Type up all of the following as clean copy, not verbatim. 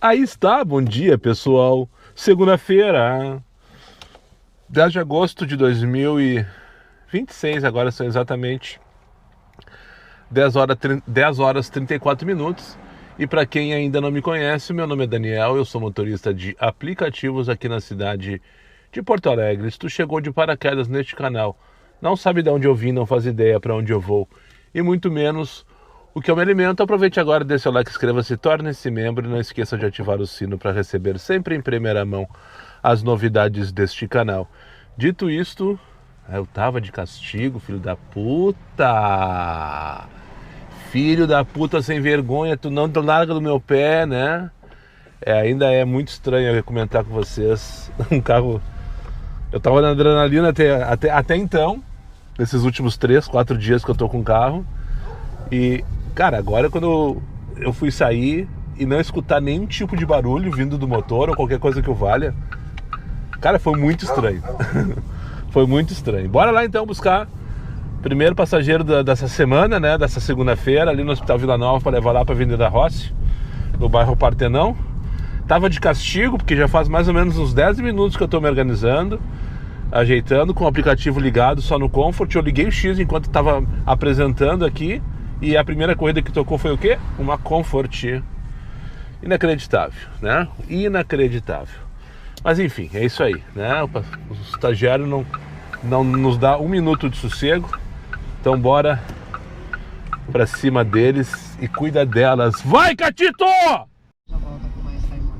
Aí está, bom dia pessoal. Segunda-feira, 10 de agosto de 2026, agora são exatamente 10 horas 34 minutos. E para quem ainda não me conhece, meu nome é Daniel, eu sou motorista de aplicativos aqui na cidade de Porto Alegre. Se tu chegou de paraquedas neste canal, não sabe de onde eu vim, não faz ideia para onde eu vou e muito menos o que eu me alimento, aproveite agora, dê seu like, inscreva-se, torne-se membro e não esqueça de ativar o sino para receber sempre em primeira mão as novidades deste canal. Dito isto, eu tava de castigo, filho da puta! Filho da puta sem vergonha, tu não larga do meu pé, né? Ainda é muito estranho eu comentar com vocês um carro. Eu tava na adrenalina até então, nesses últimos 3, 4 dias que eu tô com o carro. E, cara, agora quando eu fui sair e não escutar nenhum tipo de barulho vindo do motor ou qualquer coisa que eu valha, cara, foi muito estranho. Foi muito estranho. Bora lá então buscar o primeiro passageiro dessa semana, né? Dessa segunda-feira, ali no Hospital Vila Nova, para levar lá para Avenida Rossi, no bairro Partenão. Tava de castigo, porque já faz mais ou menos uns 10 minutos que eu tô me organizando, ajeitando, com o aplicativo ligado só no Comfort. Eu liguei o X enquanto tava apresentando aqui. E a primeira corrida que tocou foi o quê? Uma Comfort. Inacreditável, né? Inacreditável. Mas enfim, é isso aí, né? O estagiário não nos dá um minuto de sossego. Então bora pra cima deles e cuida delas. Vai, Catito! Já volta com mais Raimundo.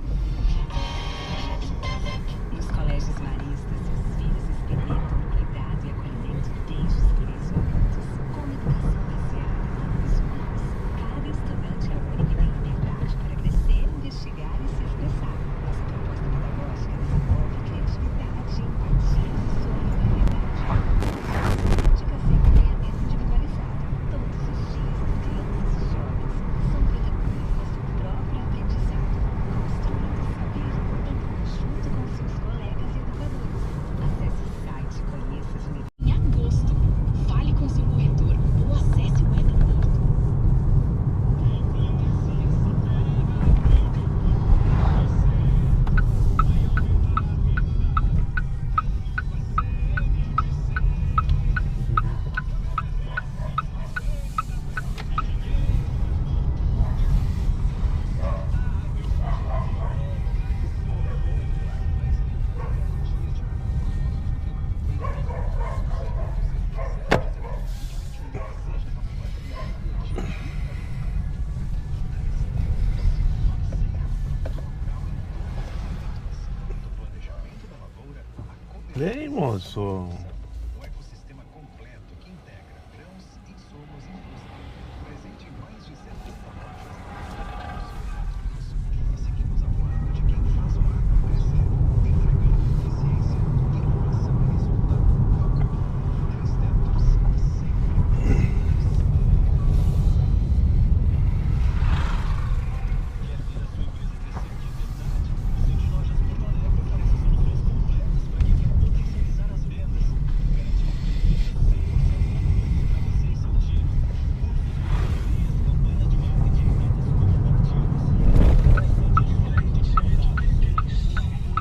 Nos colégios maristas, os filhos experimentam o cuidado e acolhimento desde os 3 anos. Com educação baseada em valores humanos, cada estudante é único e tem liberdade para crescer, investigar e se expressar. Nossa proposta pedagógica desenvolve criatividade, empatia e solidariedade. Dica sem acompanhamento individualizado. Todos os dias, as crianças e jovens são protagonistas do próprio aprendizado, construindo saber em conjunto com seus colegas e educadores. Acesse o site, conheça as unidades. Em agosto, fale com seu corretor ou acesse o web. Vem, moço. Um ecossistema completo que integra grãos, insumos e indústria. Presente em mais de 100 lojas. E seguimos ao lado de quem faz o agro crescer, entregando eficiência, inovação e resultado. Três Tentos, sempre.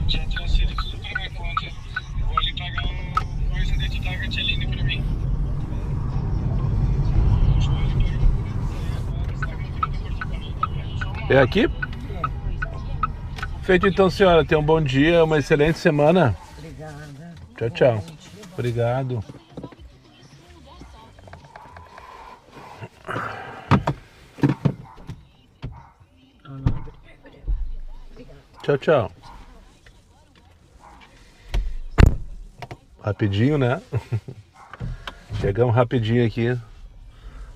Já transferi tudo pra minha conta. Eu vou ali pagar o coisa dentro da Gatilini pra mim. É aqui? Feito então, senhora. Tenha um bom dia, uma excelente semana. Obrigada. Tchau, tchau. Obrigado. Tchau, tchau. Rapidinho, né? Chegamos rapidinho aqui.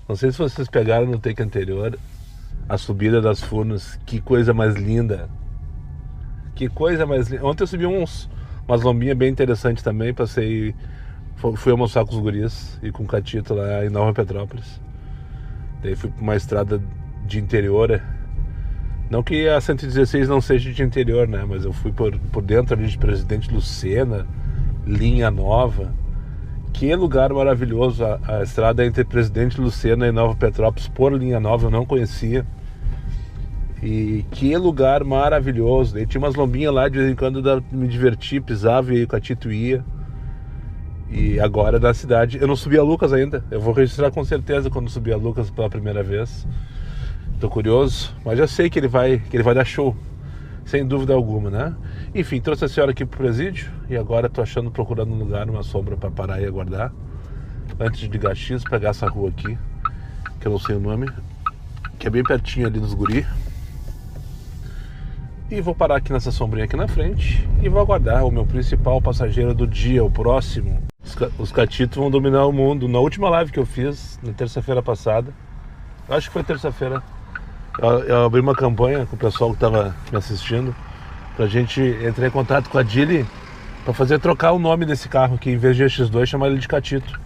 Não sei se vocês pegaram no take anterior a subida das Furnas. Que coisa mais linda. Que coisa mais linda. Ontem eu subi umas lombinhas bem interessantes também. Passei. Fui almoçar com os guris e com o Catito lá em Nova Petrópolis. Daí fui pra uma estrada de interior. Não que a 116 não seja de interior, né? Mas eu fui por dentro ali de Presidente Lucena, Linha Nova. Que lugar maravilhoso. A estrada entre Presidente Lucena e Nova Petrópolis por Linha Nova eu não conhecia. E que lugar maravilhoso. Daí tinha umas lombinhas lá, de vez em quando me divertia, pisava e com a Tito ia. E agora da cidade, eu não subi a Lucas ainda. Eu vou registrar com certeza quando subir a Lucas pela primeira vez. Tô curioso, mas já sei que ele vai dar show, sem dúvida alguma, né? Enfim, trouxe a senhora aqui pro presídio e agora tô procurando um lugar, uma sombra para parar e aguardar. Antes de ligar X, pegar essa rua aqui, que eu não sei o nome, que é bem pertinho ali dos guri. E vou parar aqui nessa sombrinha aqui na frente e vou aguardar o meu principal passageiro do dia, o próximo. Os catitos vão dominar o mundo. Na última live que eu fiz, na terça-feira passada, acho que foi terça-feira, eu abri uma campanha com o pessoal que estava me assistindo pra gente entrar em contato com a Dili pra fazer trocar o nome desse carro aqui, em vez de X2 chamar ele de Catito.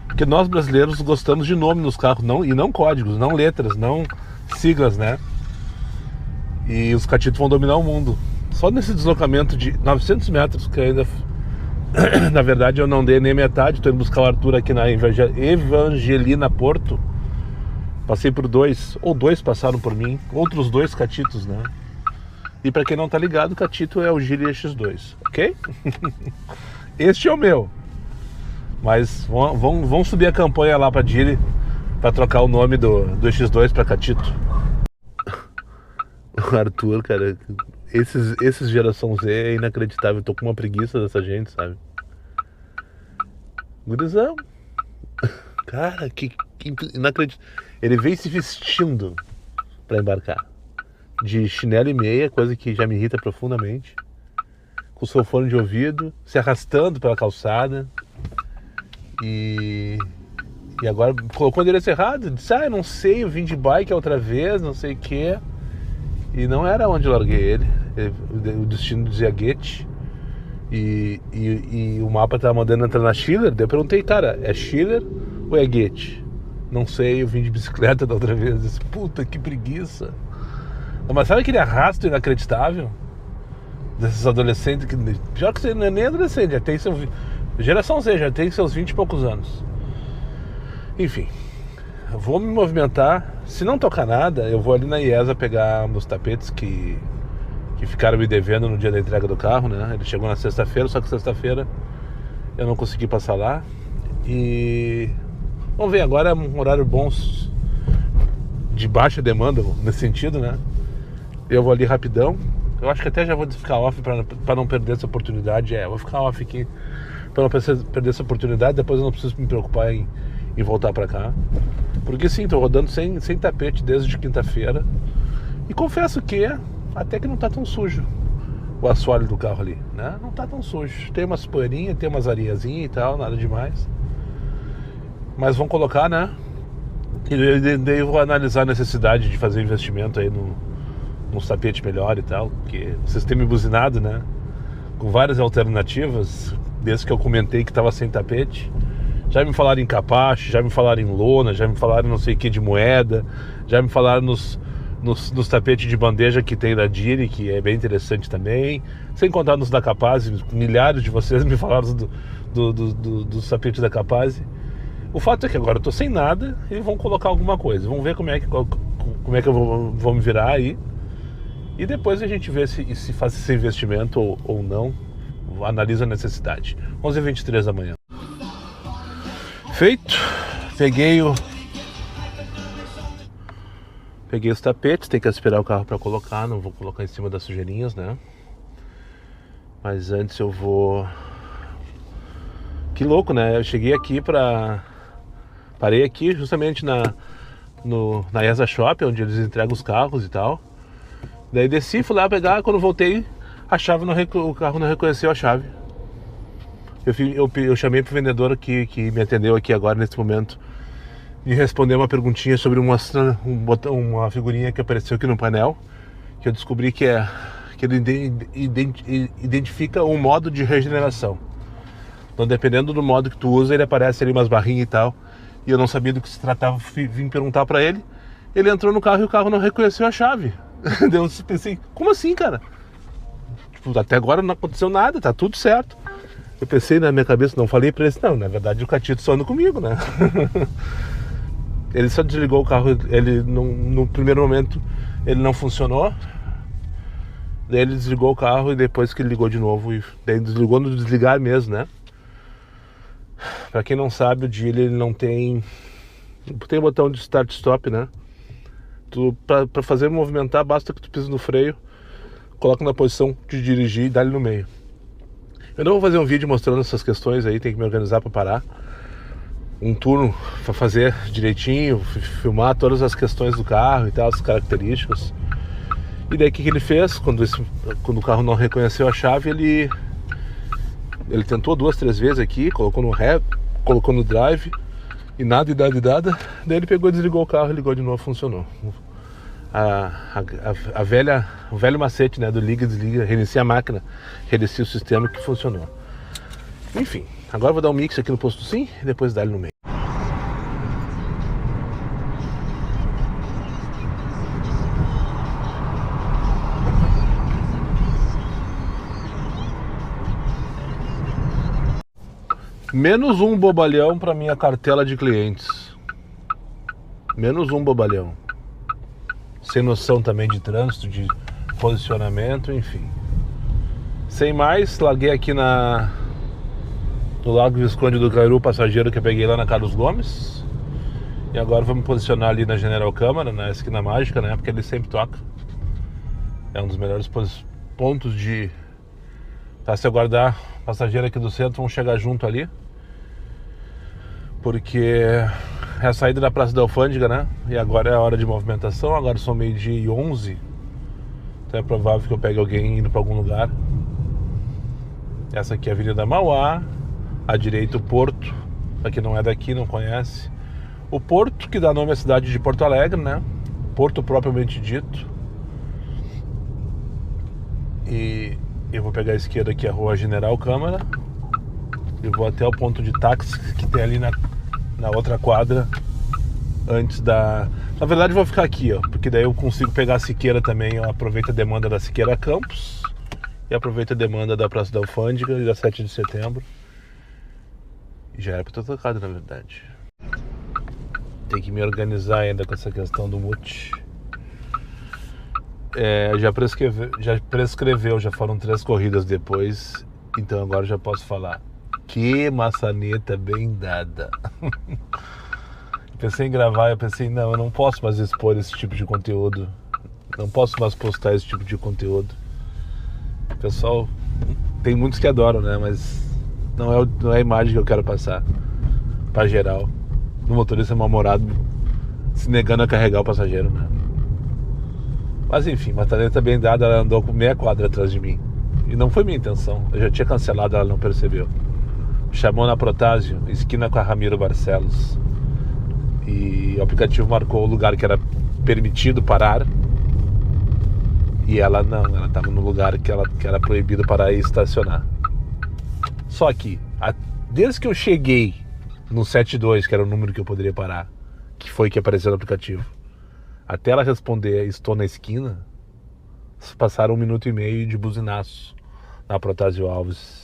Porque nós brasileiros gostamos de nome nos carros, e não códigos, não letras, não siglas, né? E os catitos vão dominar o mundo. Só nesse deslocamento de 900 metros, que ainda, na verdade, eu não dei nem metade. Estou indo buscar o Arthur aqui na Evangelina Porto. Passei por dois, ou dois passaram por mim, outros dois catitos, né? E para quem não tá ligado, o catito é o Geely X2, ok? Este é o meu. Mas vão subir a campanha lá pra Geely para trocar o nome do X2 para catito. O Arthur, cara, esses geração Z é inacreditável. Eu tô com uma preguiça dessa gente, sabe? Gurizão. Cara, que inacreditável. Ele veio se vestindo pra embarcar. De chinelo e meia, coisa que já me irrita profundamente. Com seu fone de ouvido, se arrastando pela calçada. E agora colocou o endereço errado. Disse, eu não sei, eu vim de bike outra vez, não sei o que. E não era onde eu larguei ele. O destino dizia Goethe. E o mapa tava mandando entrar na Schiller. Daí eu perguntei, cara, é Schiller ou é Goethe? Não sei, eu vim de bicicleta da outra vez. Disse, puta, que preguiça. Mas sabe aquele arrasto inacreditável? Desses adolescentes que... Pior que você não é nem adolescente, já tem seu... Geração Z, já tem seus 20 e poucos anos. Enfim, eu vou me movimentar. Se não tocar nada, eu vou ali na IESA pegar meus tapetes que ficaram me devendo no dia da entrega do carro, né? Ele chegou na sexta-feira, só que sexta-feira eu não consegui passar lá. E vamos ver, agora é um horário bom de baixa demanda nesse sentido, né? Eu vou ali rapidão. Eu acho que até já vou ficar off para não perder essa oportunidade. Eu vou ficar off aqui para não perder essa oportunidade. Depois eu não preciso me preocupar em voltar para cá. Porque sim, tô rodando sem tapete desde quinta-feira. E confesso que até que não tá tão sujo o assoalho do carro ali, né? Não tá tão sujo. Tem umas poeirinhas, tem umas areiazinhas e tal, nada demais. Mas vão colocar, né? E daí eu vou analisar a necessidade de fazer investimento aí nos tapetes melhor e tal. Porque vocês têm me buzinado, né? Com várias alternativas, desde que eu comentei que tava sem tapete. Já me falaram em capacho, já me falaram em lona, já me falaram não sei o que de moeda, já me falaram nos tapetes de bandeja que tem da Dili, que é bem interessante também. Sem contar nos da Capaz, milhares de vocês me falaram dos tapetes da Capaz. O fato é que agora eu tô sem nada e vão colocar alguma coisa. Vamos ver como é que eu vou me virar aí. E depois a gente vê se faz esse investimento ou não. Analisa a necessidade. 11h23 da manhã. Feito. Peguei os tapetes. Tem que esperar o carro para colocar. Não vou colocar em cima das sujeirinhas, né? Mas antes eu vou... Que louco, né? Eu cheguei aqui Parei aqui justamente na IESA Shop, onde eles entregam os carros e tal. Daí desci, fui lá pegar. Quando voltei, o carro não reconheceu a chave. Eu chamei pro vendedor que me atendeu aqui agora, nesse momento, e respondeu uma perguntinha sobre uma figurinha que apareceu aqui no painel, que eu descobri que ele identifica um modo de regeneração. Então, dependendo do modo que tu usa, ele aparece ali umas barrinhas e tal. E eu não sabia do que se tratava, vim perguntar pra ele. Ele entrou no carro e o carro não reconheceu a chave. Eu pensei, como assim, cara? Tipo, até agora não aconteceu nada, tá tudo certo. Eu pensei na minha cabeça, não falei pra ele, não, na verdade o Catito só anda comigo, né? Ele só desligou o carro, ele no primeiro momento ele não funcionou. Daí ele desligou o carro e depois que ele ligou de novo, e daí desligou no desligar mesmo, né? Pra quem não sabe, o Geely ele não tem botão de start stop, né? Pra fazer movimentar, basta que tu pise no freio, coloca na posição de dirigir e dá ele no meio. Eu não vou fazer um vídeo mostrando essas questões aí, tem que me organizar pra parar. Um turno pra fazer direitinho, filmar todas as questões do carro e tal, as características. E daí o que ele fez? Quando o carro não reconheceu a chave, ele tentou 2, 3 vezes aqui, colocou no ré, colocou no drive e nada. Daí ele pegou e desligou o carro e ligou de novo, funcionou. O velho macete, né, do liga e desliga, reinicia a máquina, reinicia o sistema, que funcionou. Enfim, agora eu vou dar um mix aqui no posto sim e depois dar ele no meio. Menos um bobalhão para minha cartela de clientes. Menos um bobalhão. Sem noção também de trânsito, de posicionamento, enfim. Sem mais, larguei aqui no Lago Visconde do Cairu, passageiro que eu peguei lá na Carlos Gomes. E agora vamos posicionar ali na General Câmara, na esquina mágica, né? Porque ele sempre toca. É um dos melhores pontos para se aguardar passageiro aqui do centro, vão chegar junto ali. Porque é a saída da Praça da Alfândega, né? E agora é a hora de movimentação, agora são 12h11. Então é provável que eu pegue alguém indo para algum lugar. Essa aqui é a Avenida Mauá, à direita o Porto, pra quem não é daqui, não conhece. O Porto, que dá nome à cidade de Porto Alegre, né? Porto propriamente dito. E eu vou pegar a esquerda aqui, a Rua General Câmara, e vou até o ponto de táxi que tem ali na outra quadra, antes da... Na verdade eu vou ficar aqui, ó, porque daí eu consigo pegar a Siqueira também. Eu aproveito a demanda da Siqueira Campos e aproveito a demanda da Praça da Alfândega e da 7 de setembro. E já era pra ter tocado, na verdade. Tem que me organizar ainda com essa questão do mute. Já prescreveu, já foram 3 corridas depois, então agora já posso falar. Que maçaneta bem dada. Pensei em gravar, eu pensei, não, eu não posso mais expor esse tipo de conteúdo. Não posso mais postar esse tipo de conteúdo. Pessoal, tem muitos que adoram, né? Mas não é a imagem que eu quero passar pra geral. O motorista mal-humorado se negando a carregar o passageiro, né? Mas enfim, maçaneta bem dada, ela andou com meia quadra atrás de mim. E não foi minha intenção, eu já tinha cancelado, ela não percebeu. Chamou na Protásio, esquina com a Ramiro Barcelos. E o aplicativo marcou o lugar que era permitido parar. E ela não, ela estava no lugar que era proibido parar e estacionar. Só que, desde que eu cheguei no 72, que era o número que eu poderia parar, que foi que apareceu no aplicativo, até ela responder, estou na esquina, passaram 1 minuto e meio de buzinaço na Protásio Alves.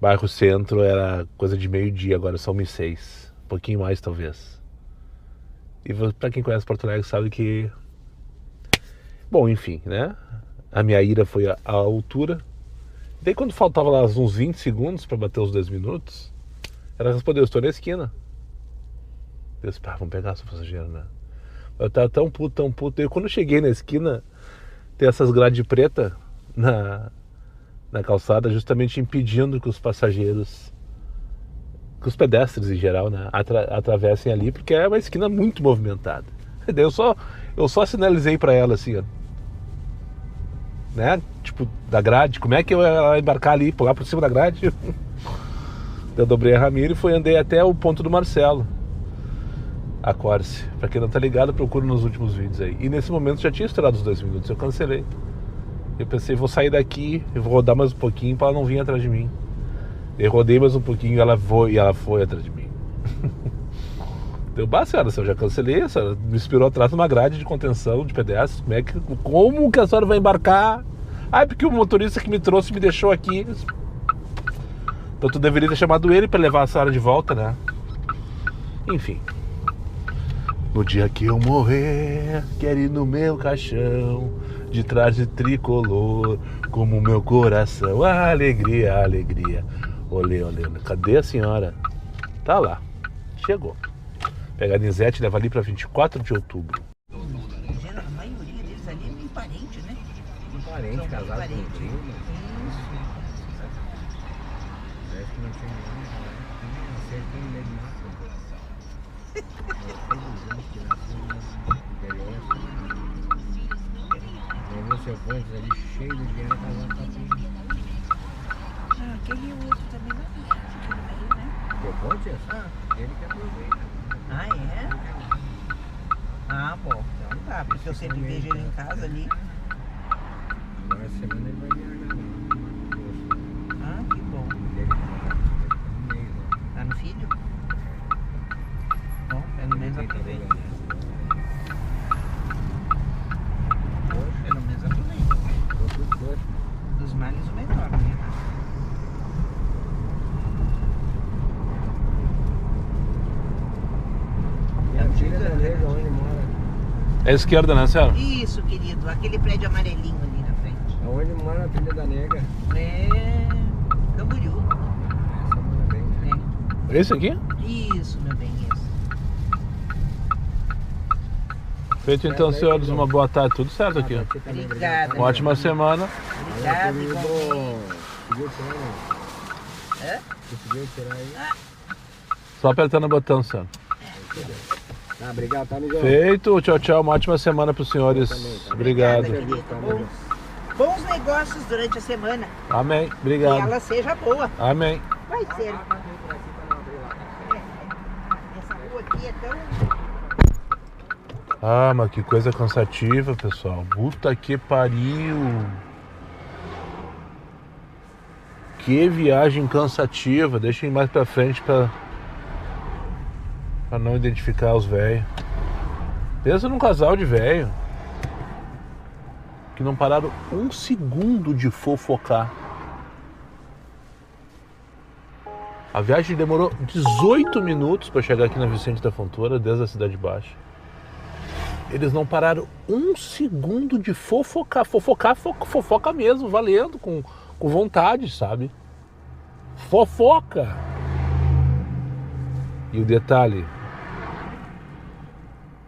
Bairro Centro era coisa de meio-dia, agora são 1h06. Um pouquinho mais, talvez. E pra quem conhece Porto Alegre sabe que... Bom, enfim, né? A minha ira foi a altura. Daí quando faltava lá uns 20 segundos pra bater os 10 minutos, ela respondeu, estou na esquina. Eu disse, vamos pegar essa passageira, né? Eu tava tão puto. Daí quando eu cheguei na esquina, tem essas grades pretas na calçada, justamente impedindo que os passageiros, que os pedestres em geral, né, atravessem ali, porque é uma esquina muito movimentada. Daí eu só sinalizei pra ela assim, ó, né, tipo, da grade, como é que eu ia embarcar ali, pular por cima da grade? Eu dobrei a Ramiro e andei até o ponto do Marcelo, a Corse. Pra quem não tá ligado, procura nos últimos vídeos aí. E nesse momento já tinha estourado os 2 minutos, eu cancelei. Eu pensei, vou sair daqui, eu vou rodar mais um pouquinho pra ela não vir atrás de mim. Eu rodei mais um pouquinho e ela foi atrás de mim. Deu senhora, eu já cancelei, a senhora me inspirou atrás de uma grade de contenção de pedestres. Como que a senhora vai embarcar? Porque o motorista que me trouxe me deixou aqui. Então tu deveria ter chamado ele pra levar a senhora de volta, né? Enfim. No dia que eu morrer, quero ir no meu caixão, de traje tricolor, como o meu coração. Alegria, alegria. Olê, olê, olê. Cadê a senhora? Tá lá. Chegou. Pega a Nizete e leva ali pra 24 de outubro. A maioria deles ali é meio parente, né? Um parente São casado com parente. um primo. Isso. Parece que não tinha ninguém, né? Nasceu aqui no meio do mato. Faz 2 anos que nasceu no interior. Eu vi o seu Pontes ali cheio de dinheiro casado com a prima. Ah, aquele outro também não é aqui no meio, né? Seu Pontes? Ah, Ele que aproveita. ah é? Ah, bom. Então tá, porque eu sempre vejo ele em casa ali. Agora essa semana ele vai viajar lá. Ah, que bom. Ele tá no mês, né? Tá no filho? Bom, pelo menos aproveita. Pelo menos aproveita. Dos males o menor, né? E a filha da nega onde mora? É a esquerda, né, senhora? Isso, querido. Aquele prédio amarelinho ali na frente. Aonde mora a filha da nega? É. Camboriú. Essa mora bem, né? Esse aqui? Isso, meu bem, isso. Feito então, senhores, uma boa tarde. Tudo certo aqui. Obrigada. Uma ótima semana. Obrigada, igualmente. Conseguiu tirar, né? Hã? Conseguiu tirar aí? Só apertando o botão, senhora. Tá, obrigado, tá, amigão? Feito. Tchau, tchau. Uma ótima semana para os senhores. Obrigado. Obrigada, querido. Bons negócios durante a semana. Amém. Que Obrigado. ela seja boa. Amém. Vai ser. Essa rua aqui é tão. Ah, mas que coisa cansativa, pessoal. Puta que pariu. Que viagem cansativa. Deixa eu ir mais pra frente pra não identificar os velhos. Pensa num casal de velho que não pararam um segundo de fofocar. A viagem demorou 18 minutos para chegar aqui na Vicente da Fontoura, desde a Cidade Baixa. Eles não pararam um segundo de fofocar. Fofoca mesmo, valendo, com vontade, sabe? Fofoca! E o detalhe,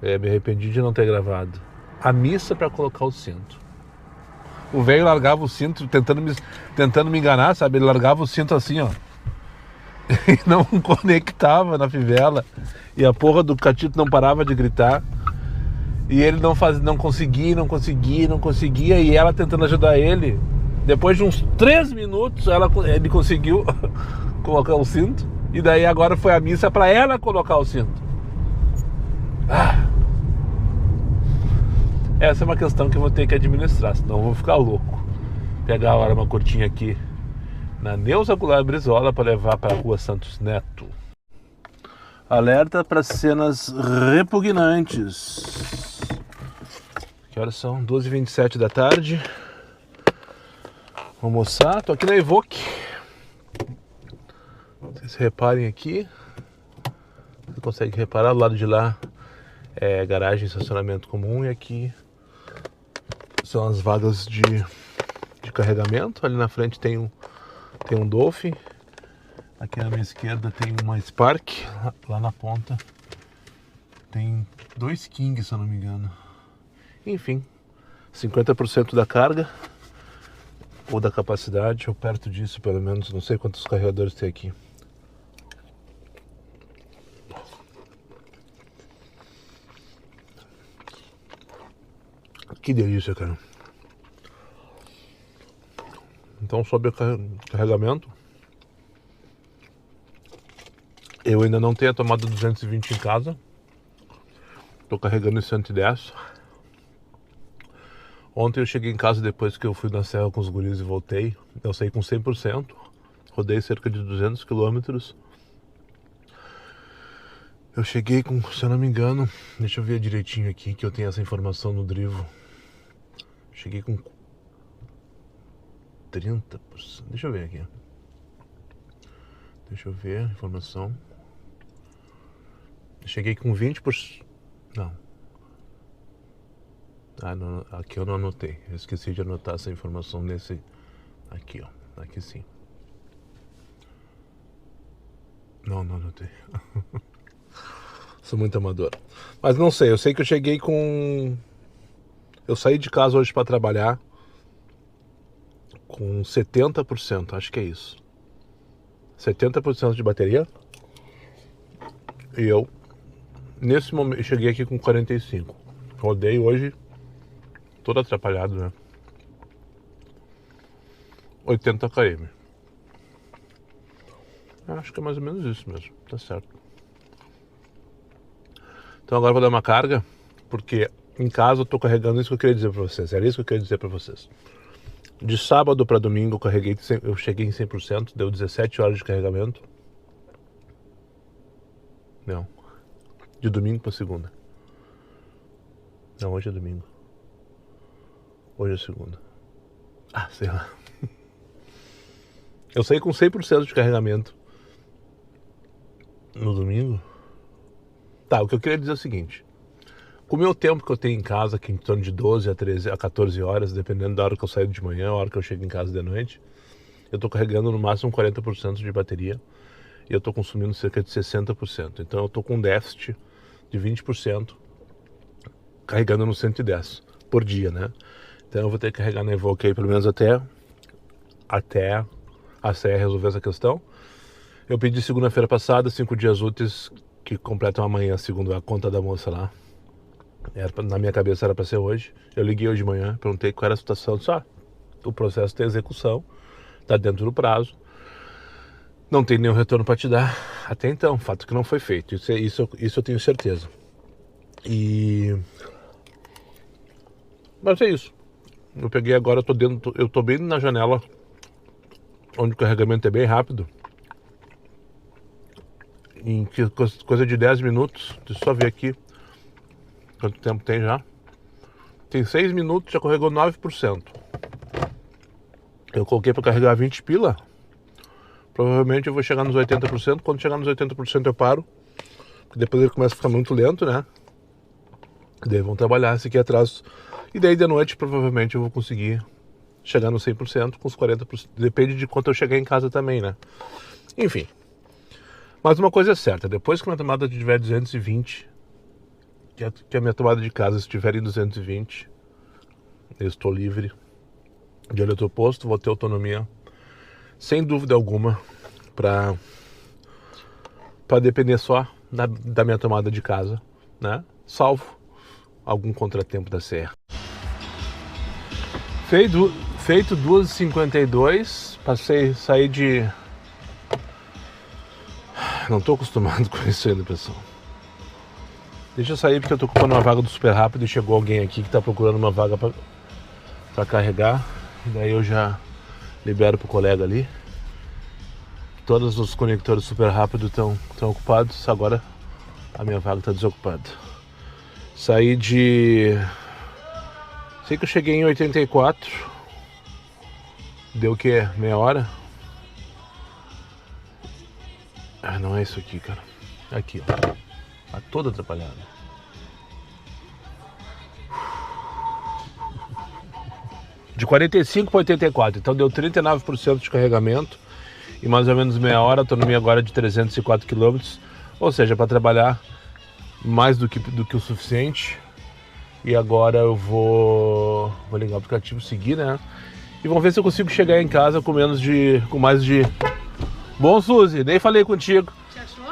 me arrependi de não ter gravado. A missa para colocar o cinto. O velho largava o cinto, tentando me enganar, sabe? Ele largava o cinto assim, ó. E não conectava na fivela. E a porra do catito não parava de gritar. E ele não conseguia. E ela tentando ajudar ele. Depois de uns 3 minutos, ele conseguiu colocar o cinto. E daí agora foi a missa para ela colocar o cinto. Essa é uma questão que eu vou ter que administrar, senão eu vou ficar louco. Pegar agora uma curtinha aqui na Neuza Goulart Brizola para levar para a Rua Santos Neto. Alerta para cenas repugnantes. Que horas são? 12h27 da tarde. Vou almoçar. Tô aqui na Evoque. Vocês reparem aqui. Você consegue reparar, do lado de lá é garagem e estacionamento comum. E aqui são as vagas de carregamento. Ali na frente tem um Dolphin. Aqui na minha esquerda tem uma Spark. Lá na ponta tem 2 King, se eu não me engano. Enfim, 50% da carga ou da capacidade, ou perto disso pelo menos. Não sei quantos carregadores tem aqui. Que delícia, cara. Então, sobre o carregamento, eu ainda não tenho a tomada 220 em casa. Tô carregando em 110. Ontem eu cheguei em casa depois que eu fui na serra com os guris e voltei. Eu saí com 100%. Rodei cerca de 200 quilômetros. Eu cheguei com, se eu não me engano, deixa eu ver direitinho aqui que eu tenho essa informação no Drivo. Cheguei com 30%. Deixa eu ver aqui. Deixa eu ver a informação. Cheguei com 20%. Não. Ah, não, aqui eu não anotei. Eu esqueci de anotar essa informação nesse... Aqui, ó. Aqui sim. Não anotei. Sou muito amador. Mas não sei, eu sei que eu cheguei com... Eu saí de casa hoje para trabalhar com 70%, acho que é isso. 70% de bateria. E eu, nesse momento, cheguei aqui com 45%. Rodei hoje, todo atrapalhado, né? 80 km. Acho que é mais ou menos isso mesmo, tá certo. Então agora eu vou dar uma carga, porque em casa eu tô carregando isso que eu queria dizer pra vocês. Era isso que eu queria dizer pra vocês. De sábado pra domingo eu cheguei em 100%, deu 17 horas de carregamento. Não. De domingo pra segunda. Não, hoje é domingo. Hoje é segunda. Ah, sei lá. Eu saí com 100% de carregamento no domingo. Tá, o que eu queria dizer é o seguinte. Com o meu tempo que eu tenho em casa, que é em torno de 12 a 14 horas, dependendo da hora que eu saio de manhã, a hora que eu chego em casa de noite, eu tô carregando no máximo 40% de bateria e eu tô consumindo cerca de 60%. Então eu tô com um déficit de 20% carregando no 110 por dia, né? Então eu vou ter que carregar na Evoque aí pelo menos até a CE resolver essa questão. Eu pedi segunda-feira passada, 5 dias úteis, que completam amanhã, segundo a conta da moça lá. Na minha cabeça era para ser hoje. Eu liguei hoje de manhã, perguntei qual era a situação. Só o processo tem execução, tá dentro do prazo, não tem nenhum retorno para te dar até então. Fato que não foi feito. Isso eu tenho certeza. Mas é isso. Eu peguei agora, eu tô bem na janela onde o carregamento é bem rápido. Em coisa de 10 minutos, deixa eu só ver aqui quanto tempo tem já. Tem 6 minutos, já carregou 9%. Eu coloquei para carregar 20 pila. Provavelmente eu vou chegar nos 80%. Quando chegar nos 80% eu paro. Porque depois ele começa a ficar muito lento, né? Daí vão trabalhar esse aqui atrás. E daí de noite provavelmente eu vou conseguir chegar nos 100% com os 40%. Depende de quanto eu chegar em casa também, né? Enfim. Mas uma coisa é certa, depois que a minha tomada tiver 220, que a minha tomada de casa estiver em 220, eu estou livre de eletroposto, vou ter autonomia, sem dúvida alguma, para depender só da minha tomada de casa, né? Salvo algum contratempo da serra. Feito 2h52, saí de... Não tô acostumado com isso ainda, pessoal. Deixa eu sair porque eu tô ocupando uma vaga do super rápido e chegou alguém aqui que tá procurando uma vaga pra carregar. E daí eu já libero pro colega ali. Todos os conectores super rápido estão ocupados. Agora a minha vaga tá desocupada. Saí de... Sei que eu cheguei em 84. Deu o quê? Meia hora? Ah, não é isso aqui, cara. Aqui, ó. Tá toda atrapalhada. De 45 para 84. Então deu 39% de carregamento. E mais ou menos meia hora. A autonomia agora é de 304 km. Ou seja, para trabalhar mais do que o suficiente. E agora eu vou ligar o aplicativo, seguir, né? E vamos ver se eu consigo chegar em casa com mais de... Bom, Suzy, nem falei contigo. Você achou?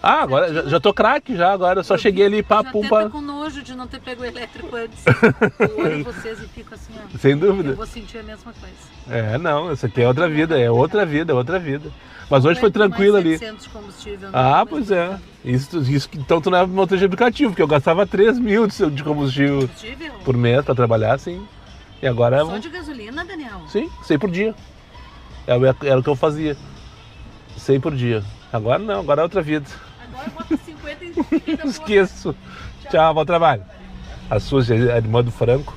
Ah, agora já tô craque já, agora eu só cheguei ali pra pumpa. Tô com nojo de não ter pego o elétrico antes. Eu olho vocês e fico assim, ó. Sem dúvida. Eu vou sentir a mesma coisa. É, não, isso aqui é outra vida, é outra vida. Mas hoje foi tranquilo ali. 700 de combustível. Ah, pois é. Isso, então tu não é motor de aplicativo, porque eu gastava 3 mil de combustível por mês pra trabalhar, sim. E agora... Só de gasolina, Daniel? Sim, 100 por dia. Era o que eu fazia. 100 por dia. Agora não, agora é outra vida. Agora bota 50 e... Esqueço. Tchau, bom trabalho. A Suzy, a irmã do Franco,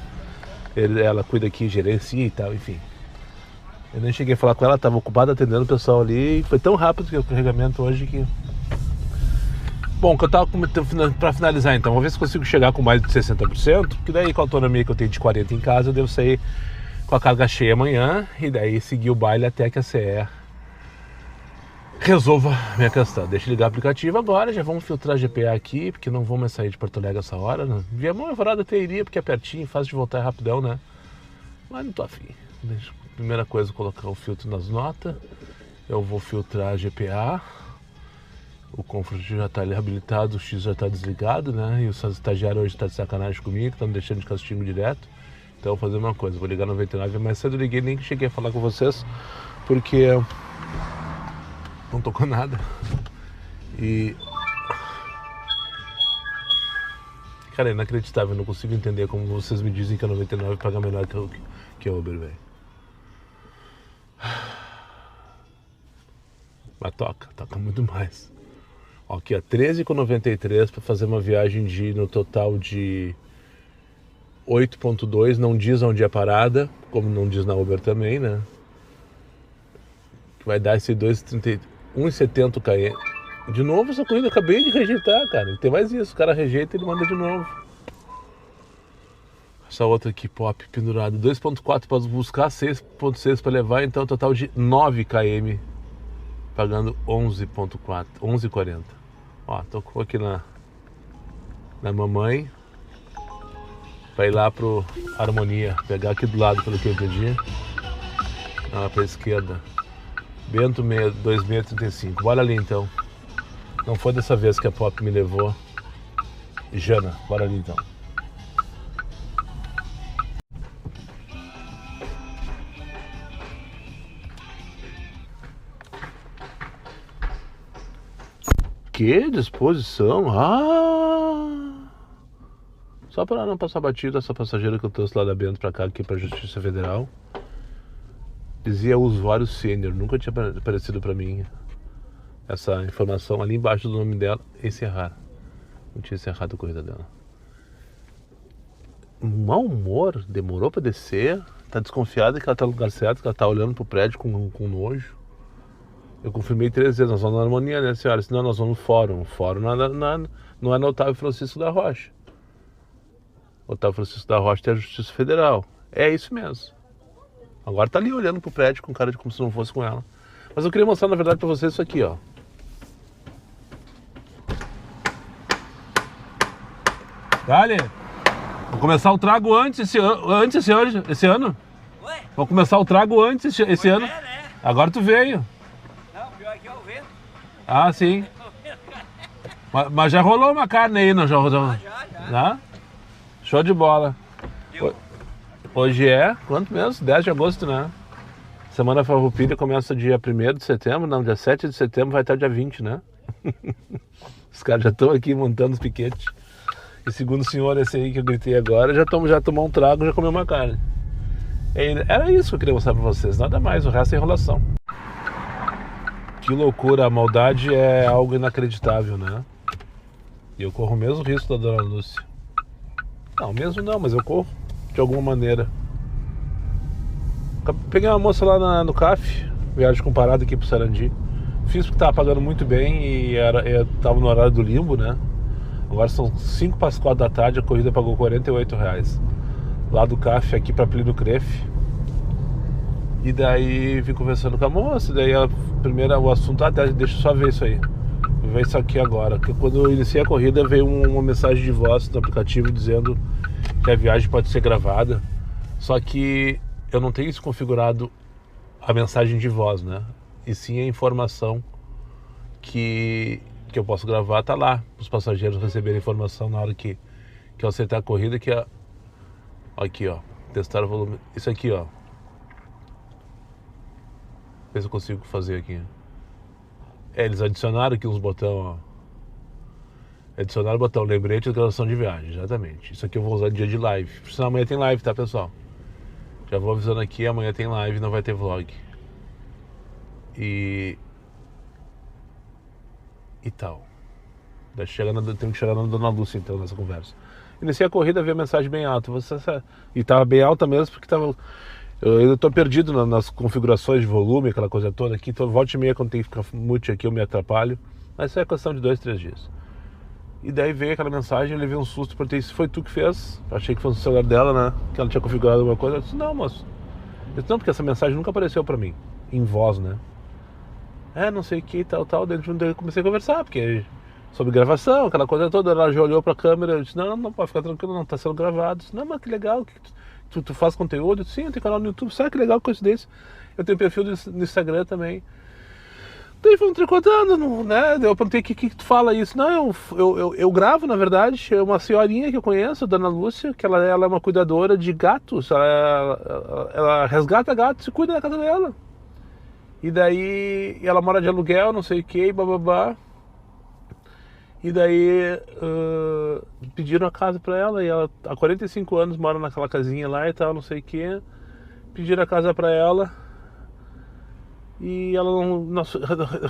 ela cuida aqui, gerencia e tal, enfim. Eu nem cheguei a falar com ela, estava ocupada atendendo o pessoal ali e foi tão rápido que o carregamento hoje Bom, o que eu tava para finalizar então, vou ver se consigo chegar com mais de 60%, porque daí com a autonomia que eu tenho de 40 em casa, eu devo sair com a carga cheia amanhã e daí seguir o baile até que a CE resolva minha questão. Deixa eu ligar o aplicativo agora, já vamos filtrar GPA aqui, porque não vou mais sair de Porto Alegre essa hora, né? Viamão Alvorada até iria, porque é pertinho, fácil de voltar rapidão, né? Mas não tô afim. Deixa, primeira coisa, colocar o filtro nas notas. Eu vou filtrar GPA. O Comfort já está ali habilitado, o X já está desligado, né? E o estagiário hoje está de sacanagem comigo, está me deixando de castigo direto. Então eu vou fazer uma coisa, vou ligar 99, mais cedo eu liguei, nem que cheguei a falar com vocês, porque não tocou nada. E... cara, é inacreditável, eu não consigo entender como vocês me dizem que a 99 paga melhor que a Uber, velho. Mas toca muito mais. Ó, aqui, ó, 13,93 para fazer uma viagem no total de 8,2, não diz onde é parada, como não diz na Uber também, né? Que vai dar esse 1,70 km. De novo essa corrida, eu acabei de rejeitar, cara. E tem mais isso, o cara rejeita e ele manda de novo. Essa outra aqui, pop, pendurada. 2,4 para buscar, 6,6 para levar, então total de 9 km. Pagando 11,4, 11,40. Ó, tocou aqui na mamãe. Vai ir lá pro Harmonia. Pegar aqui do lado, pelo que eu entendi. Lá pra esquerda. Bento 2635. Bora ali então. Não foi dessa vez que a Pop me levou. Jana, bora ali então. Que disposição? Só para não passar batido essa passageira que eu trouxe lá da Bento para cá, aqui para a Justiça Federal. Dizia usuário sênior, nunca tinha aparecido para mim essa informação ali embaixo do nome dela. Encerrar. Não tinha encerrado a corrida dela. Mau humor, demorou para descer, tá desconfiada que ela tá no lugar certo, que ela tá olhando pro prédio com nojo. Eu confirmei 3 vezes, nós vamos na Harmonia, né, senhora? Senão nós vamos no Fórum. O Fórum não é no Otávio Francisco da Rocha. O Otávio Francisco da Rocha tem a Justiça Federal. É isso mesmo. Agora tá ali olhando pro prédio com cara de como se não fosse com ela. Mas eu queria mostrar, na verdade, pra vocês isso aqui, ó. Dale! Vou começar o trago antes esse ano. Ué? Vou começar o trago antes esse ano. É, né? Agora tu veio. Não, pior que é o vento. Ah, sim. Mas já rolou uma carne aí, não? Já. Já? Show de bola. Deu. Hoje é, quanto mesmo? 10 de agosto, né? Semana Farroupilha começa dia 1º de setembro, não, dia 7 de setembro vai estar dia 20, né? Os caras já estão aqui montando os piquetes. E segundo o senhor, esse aí que eu gritei agora, já tomou um trago, já comeu uma carne. Era isso que eu queria mostrar pra vocês, nada mais, o resto é enrolação. Que loucura, a maldade é algo inacreditável, né? E eu corro o mesmo risco da dona Lúcia. Não, mesmo não, mas eu corro de alguma maneira. Peguei uma moça lá no CAF, viagem comparada aqui pro Sarandi. Fiz porque tava pagando muito bem e eu tava no horário do limbo, né? Agora são 5 para as 4 da tarde, a corrida pagou R$48. Lá do CAF aqui pra Plínio Crefe. E daí vim conversando com a moça, daí o assunto, deixa eu só ver isso aí. Vou ver isso aqui agora. Porque quando eu iniciei a corrida veio uma mensagem de voz no aplicativo dizendo que a viagem pode ser gravada. Só que eu não tenho isso configurado, a mensagem de voz, né? E sim a informação que eu posso gravar, tá lá, os passageiros receberem informação na hora que eu aceitar a corrida, que é aqui, ó, testar o volume, isso aqui, ó. Ver se eu consigo fazer aqui. Eles adicionaram aqui uns botões, ó. Adicionaram o botão lembrete de gravação de viagem, exatamente. Isso aqui eu vou usar dia de live. Por sinal, amanhã tem live, tá, pessoal? Já vou avisando aqui, amanhã tem live, não vai ter vlog. E tal. Tenho que chegar na Dona Lúcia então nessa conversa. Iniciei a corrida, vi a mensagem bem alta. E tava bem alta mesmo porque eu ainda tô perdido nas configurações de volume, aquela coisa toda aqui. Então volta e meia quando tem que ficar mute aqui eu me atrapalho. Mas isso é questão de 2, 3 dias. E daí veio aquela mensagem, eu levei um susto, perguntei se foi tu que fez. Achei que fosse o celular dela, né? Que ela tinha configurado alguma coisa. Eu disse, não, moço. Eu disse, não, porque essa mensagem nunca apareceu pra mim. Em voz, né? Não sei o que, tal. Daí eu comecei a conversar, porque sobre gravação, aquela coisa toda. Ela já olhou pra câmera, eu disse, não, pode ficar tranquilo, não, tá sendo gravado. Eu disse, não, mas que legal, que tu faz conteúdo? Eu disse, sim, eu tenho canal no YouTube, sabe que legal, coincidência. Eu tenho perfil no Instagram também. Daí foi me tricotando, né? Eu perguntei o que tu fala isso. Não, eu gravo, na verdade, é uma senhorinha que eu conheço, a Dona Lúcia, que ela é uma cuidadora de gatos. Ela resgata gatos e cuida da casa dela. E daí ela mora de aluguel, não sei o que, bababá. E daí pediram a casa pra ela, e ela há 45 anos mora naquela casinha lá e tal, não sei o que. Pediram a casa pra ela. E nós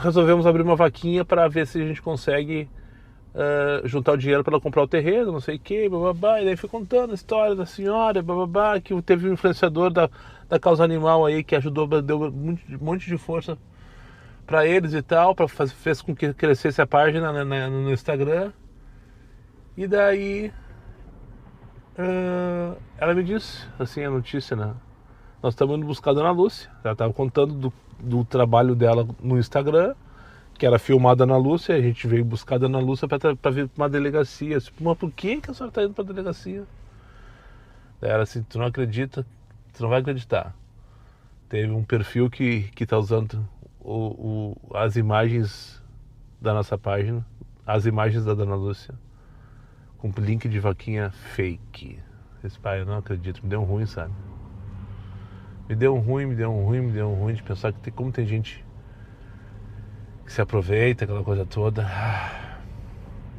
resolvemos abrir uma vaquinha para ver se a gente consegue juntar o dinheiro para ela comprar o terreno, não sei o que, bababá. E daí fui contando a história da senhora, bababá, que teve um influenciador da causa animal aí que ajudou, deu um monte de força para eles e tal, fez com que crescesse a página no Instagram. E daí ela me disse, assim, a notícia, né? Nós estamos indo buscar a Dona Lúcia. Ela estava contando do trabalho dela no Instagram, que era filmada na Lúcia. A gente veio buscar a Dona Lúcia para vir para uma delegacia. Tipo, mas por que a senhora está indo para a delegacia? Daí ela assim, tu não acredita, tu não vai acreditar. Teve um perfil que está usando as imagens da nossa página, as imagens da Dona Lúcia, com link de vaquinha fake. Esse pai, eu não acredito, me deu um ruim, sabe? Me deu um ruim de pensar que como tem gente que se aproveita, aquela coisa toda.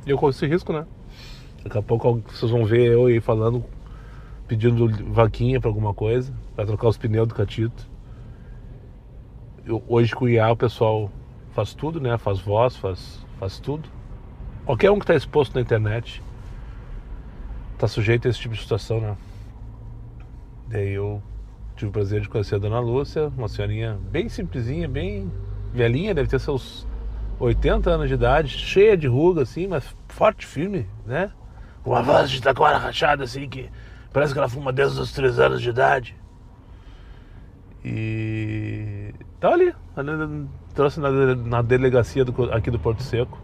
E eu corro esse risco, né? Daqui a pouco vocês vão ver eu aí falando, pedindo vaquinha pra alguma coisa, pra trocar os pneus do catito. Hoje com o IA o pessoal faz tudo, né? Faz voz, faz tudo. Qualquer um que tá exposto na internet tá sujeito a esse tipo de situação, né? Daí eu tive o prazer de conhecer a Dona Lúcia, uma senhorinha bem simplesinha, bem velhinha, deve ter seus 80 anos de idade, cheia de ruga assim, mas forte, firme, né? Com uma voz de taquara rachada assim, que parece que ela fuma desde os 3 anos de idade. E tá ali, trouxe na delegacia aqui do Porto Seco,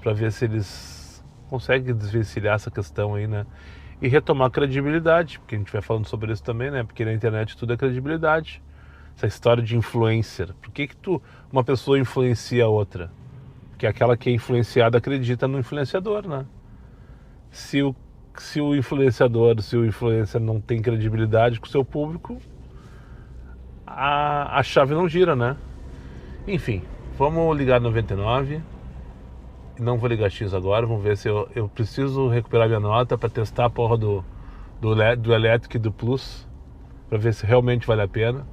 pra ver se eles conseguem desvencilhar essa questão aí, né? E retomar a credibilidade, porque a gente vai falando sobre isso também, né? Porque na internet tudo é credibilidade. Essa história de influencer. Por que uma pessoa influencia a outra? Porque aquela que é influenciada acredita no influenciador, né? Se o influencer não tem credibilidade com o seu público, a chave não gira, né? Enfim, vamos ligar 99. Não vou ligar X agora, vamos ver se eu preciso recuperar minha nota para testar a porra do elétrico e do Plus, para ver se realmente vale a pena.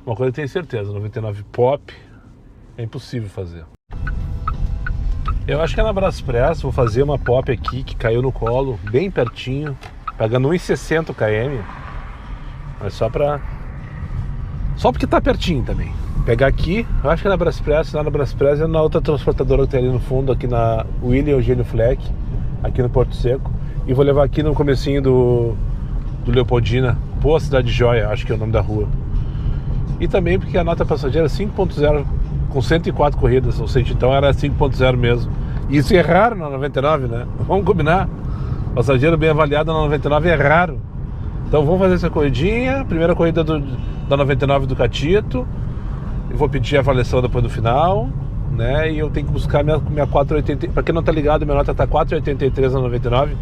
Uma coisa eu tenho certeza, 99 Pop é impossível fazer. Eu acho que é na Braspress, vou fazer uma Pop aqui que caiu no colo, bem pertinho, pagando 1,60 km, mas só porque tá pertinho também. Pegar aqui, eu acho que é na Braspress, lá na Braspress é na outra transportadora que tem ali no fundo, aqui na William Eugênio Fleck, aqui no Porto Seco. E vou levar aqui no comecinho do Leopoldina, Pô, Cidade Joia, acho que é o nome da rua. E também porque a nota passageira é 5.0 com 104 corridas, ou seja, então era 5.0 mesmo. E isso é raro na 99, né? Vamos combinar. Passageiro bem avaliado na 99 é raro. Então vamos fazer essa corridinha, primeira corrida da 99 do Catito. Eu vou pedir a avaliação depois do final, né? E eu tenho que buscar minha 4,80. Pra quem não tá ligado, minha nota tá 4,83 na 99.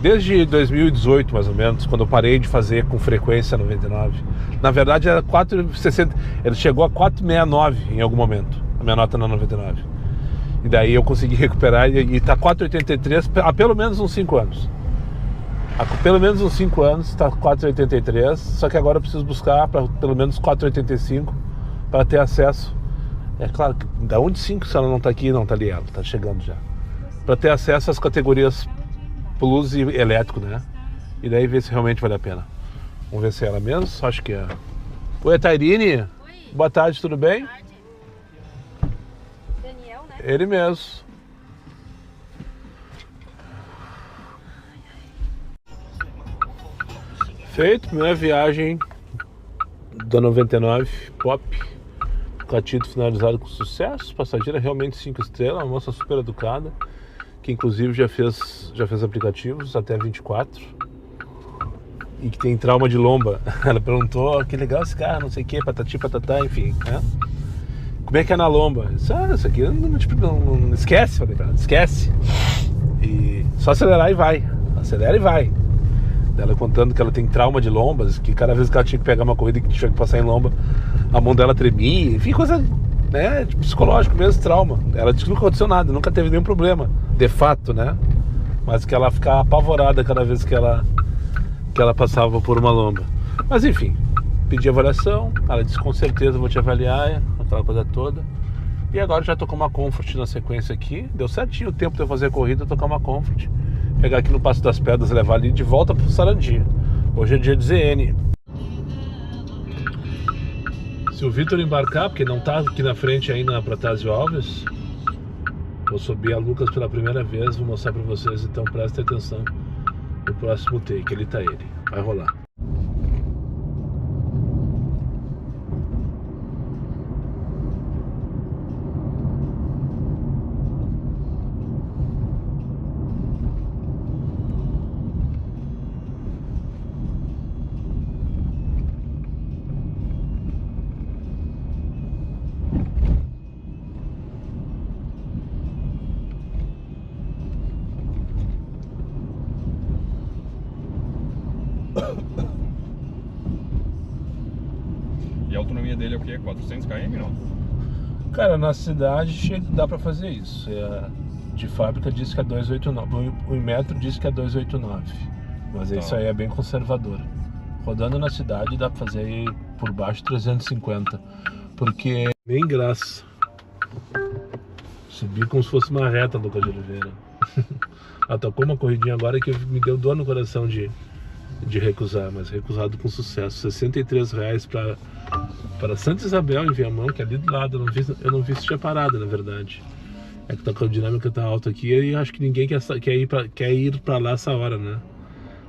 Desde 2018, mais ou menos, quando eu parei de fazer com frequência 99. Na verdade era 4,60. Ele chegou a 4,69 em algum momento, a minha nota na 99. E daí eu consegui recuperar e tá 4,83 há pelo menos uns 5 anos. Há pelo menos uns 5 anos está 4,83, só que agora eu preciso buscar para pelo menos 4,85 para ter acesso. É claro que da onde 5 se ela não está aqui, não está ali, ela está chegando já. Para ter acesso às categorias Plus e elétrico, né? E daí ver se realmente vale a pena. Vamos ver se é ela mesmo, acho que é. Oi, Tairine. Oi. Boa tarde, tudo bem? Boa tarde. Daniel, né? Ele mesmo. Feito, primeira viagem da 99 Pop. Catito finalizado com sucesso. Passageira realmente 5 estrelas, uma moça super educada, que inclusive já fez aplicativos até 24 e que tem trauma de lomba. Ela perguntou, que legal esse carro, não sei o que, patati patatá, enfim, né? Como é que é na lomba? Eu disse, isso aqui não esquece, falei pra ela, esquece. E só acelerar e vai. Acelera e vai. Ela contando que ela tem trauma de lombas, que cada vez que ela tinha que pegar uma corrida que tinha que passar em lomba, a mão dela tremia, enfim, coisa, né, psicológico mesmo, trauma. Ela disse que nunca aconteceu nada, nunca teve nenhum problema, de fato, né? Mas que ela ficava apavorada cada vez que ela passava por uma lomba. Mas enfim, pedi avaliação, ela disse com certeza vou te avaliar, aquela coisa toda. E agora já tô com uma Comfort na sequência aqui, deu certinho o tempo de eu fazer a corrida, tocar uma Comfort, pegar aqui no Passo das Pedras e levar ali de volta pro Sarandi. Hoje é dia de ZN. Se o Vitor embarcar, porque não tá aqui na frente ainda na Protásio Alves, vou subir a Lucas pela primeira vez, vou mostrar pra vocês, então prestem atenção no próximo take, ele tá ele, vai rolar. E a autonomia dele é o quê? 400 km, não? Cara, na cidade dá pra fazer isso. De fábrica diz que é 289. O Inmetro diz que é 289. Mas Tá. isso aí é bem conservador. Rodando na cidade dá pra fazer aí por baixo 350. Porque nem graça. Subi como se fosse uma reta, Lucas de Oliveira. Ela tocou uma corridinha agora que me deu dor no coração de recusar, mas recusado com sucesso. R$63 para Santa Isabel, em Viamão, que é ali do lado. Eu não vi se tinha parado, na verdade. É que a aerodinâmica tá alta aqui e acho que ninguém quer ir pra lá essa hora, né?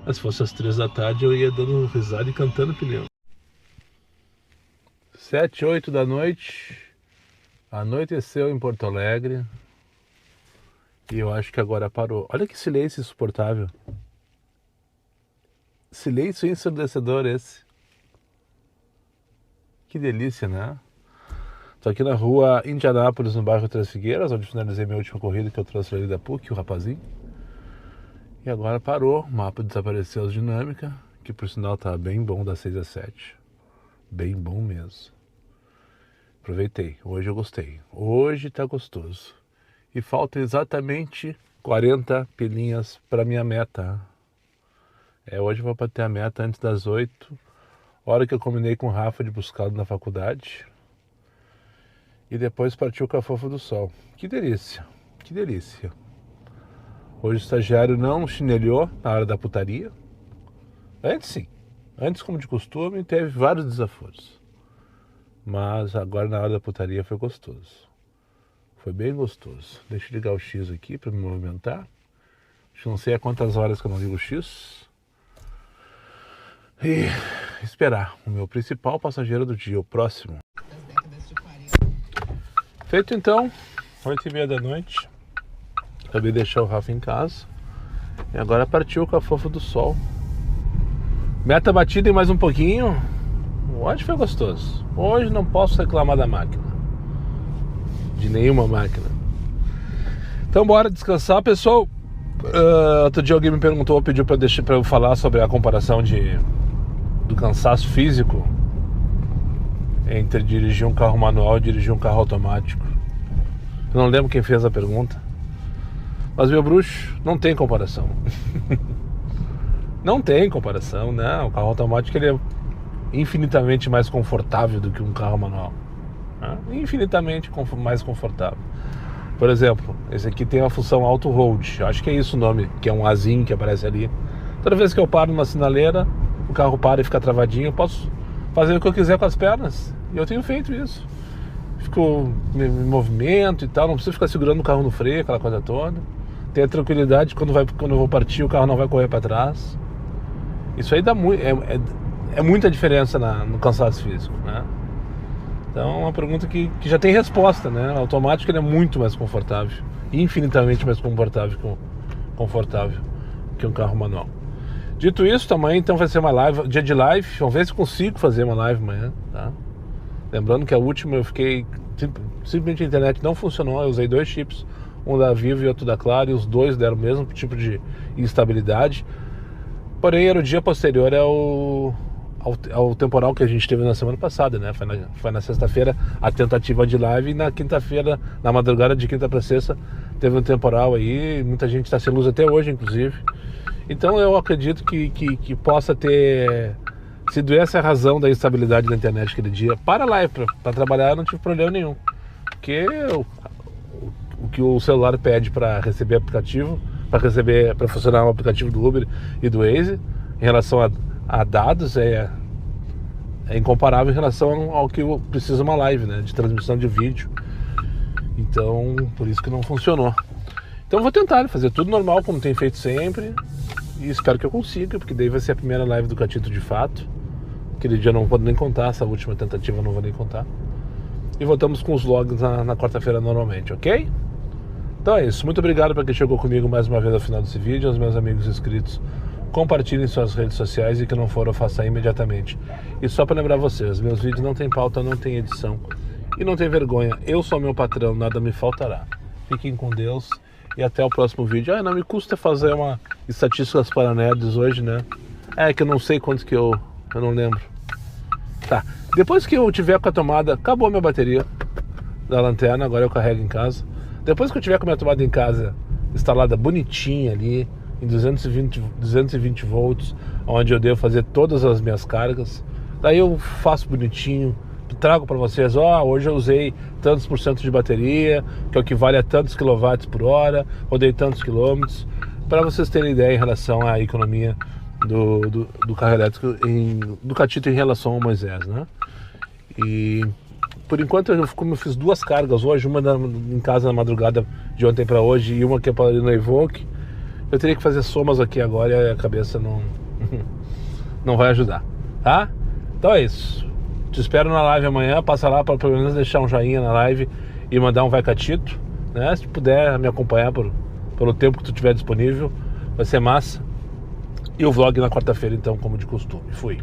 Mas se fosse às 3 da tarde eu ia dando risada e cantando pneu. 7, 8 da noite. Anoiteceu em Porto Alegre. E eu acho que agora parou. Olha que silêncio insuportável. Silêncio ensurdecedor esse. Que delícia, né? Tô aqui na rua Indianápolis, no bairro Três Figueiras, onde finalizei minha última corrida que eu trouxe ali da PUC, o rapazinho. E agora parou, o mapa desapareceu as dinâmicas, que por sinal tá bem bom das 6 às 7. Bem bom mesmo. Aproveitei, hoje eu gostei. Hoje tá gostoso. E falta exatamente 40 pilinhas para minha meta. Hoje eu vou bater a meta antes das 8, hora que eu combinei com o Rafa de buscá-lo na faculdade. E depois partiu o Cafofo do Sol. Que delícia, que delícia. Hoje o estagiário não chinelhou na hora da putaria. Antes sim, antes como de costume teve vários desaforos. Mas agora na hora da putaria foi gostoso. Foi bem gostoso. Deixa eu ligar o X aqui para me movimentar. Não sei há quantas horas que eu não ligo o X. E esperar o meu principal passageiro do dia, o próximo. Feito então, 8h30 da noite. Acabei de deixar o Rafa em casa. E agora partiu o Cafofo do Sol. Meta batida em mais um pouquinho. Hoje foi gostoso. Hoje não posso reclamar da máquina. De nenhuma máquina. Então bora descansar, pessoal. Outro dia alguém me perguntou, pediu para eu falar sobre a comparação do cansaço físico entre dirigir um carro manual e dirigir um carro automático. Eu não lembro quem fez a pergunta, mas meu bruxo, não tem comparação. Não tem comparação, não. O carro automático ele é infinitamente mais confortável do que um carro manual, né? Infinitamente mais confortável. Por exemplo, esse aqui tem a função Auto Hold, acho que é isso o nome, que é um azinho que aparece ali. Toda vez que eu paro numa sinaleira, o carro para e fica travadinho, eu posso fazer o que eu quiser com as pernas. E eu tenho feito isso. Fico me movimento e tal, não preciso ficar segurando o carro no freio, aquela coisa toda. Tenho a tranquilidade quando eu vou partir, o carro não vai correr para trás. Isso aí dá muito, é muita diferença no cansaço físico, né? Então é uma pergunta que já tem resposta, né? O automático ele é muito mais confortável, infinitamente mais confortável que um carro manual. Dito isso, amanhã então vai ser uma live, dia de live. Vamos ver se consigo fazer uma live amanhã, tá? Lembrando que a última eu fiquei, simplesmente a internet não funcionou. Eu usei 2 chips, um da Vivo e outro da Claro, e os dois deram o mesmo tipo de instabilidade. Porém, era o dia posterior ao temporal que a gente teve na semana passada, né? Foi na sexta-feira a tentativa de live, e na quinta-feira, na madrugada de quinta para sexta, teve um temporal aí. Muita gente está sem luz até hoje, inclusive. Então eu acredito que possa ter sido essa a razão da instabilidade da internet aquele dia. Para a live, para trabalhar, eu não tive problema nenhum. Porque o que o celular pede para receber aplicativo, para funcionar o aplicativo do Uber e do Waze, em relação a dados, é incomparável em relação ao que precisa uma live, né, de transmissão de vídeo. Então, por isso que não funcionou. Então eu vou tentar fazer tudo normal, como tem feito sempre, e espero que eu consiga, porque daí vai ser a primeira live do Catito de fato. Aquele dia eu não vou nem contar, essa última tentativa eu não vou nem contar. E voltamos com os vlogs na quarta-feira normalmente, ok? Então é isso, muito obrigado para quem chegou comigo mais uma vez ao final desse vídeo. Aos meus amigos inscritos, compartilhem suas redes sociais, e que não for, eu faça imediatamente. E só para lembrar vocês, meus vídeos não tem pauta, não tem edição e não tem vergonha. Eu sou meu patrão, nada me faltará. Fiquem com Deus e até o próximo vídeo. Não me custa fazer uma estatísticas para nerds hoje, né? É que eu não sei quantos que eu não lembro. Tá, depois que eu tiver com a tomada, acabou a minha bateria da lanterna, agora eu carrego em casa. Depois que eu tiver com a minha tomada em casa instalada bonitinha ali, em 220 volts, onde eu devo fazer todas as minhas cargas, daí eu faço bonitinho, trago para vocês, hoje eu usei tantos por cento de bateria, que é o que vale a tantos quilowatts por hora, rodei tantos quilômetros, para vocês terem ideia em relação à economia do carro elétrico do Catito em relação ao Moisés, né? E por enquanto, como eu fiz 2 cargas hoje, uma em casa na madrugada de ontem para hoje e uma que é para ir no Evoque, eu teria que fazer somas aqui agora e a cabeça não vai ajudar, tá? Então é isso. Te espero na live amanhã. Passa lá para pelo menos deixar um joinha na live e mandar um vai Catito, né? Se puder me acompanhar pelo tempo que tu tiver disponível, vai ser massa. E o vlog na quarta-feira, então, como de costume. Fui.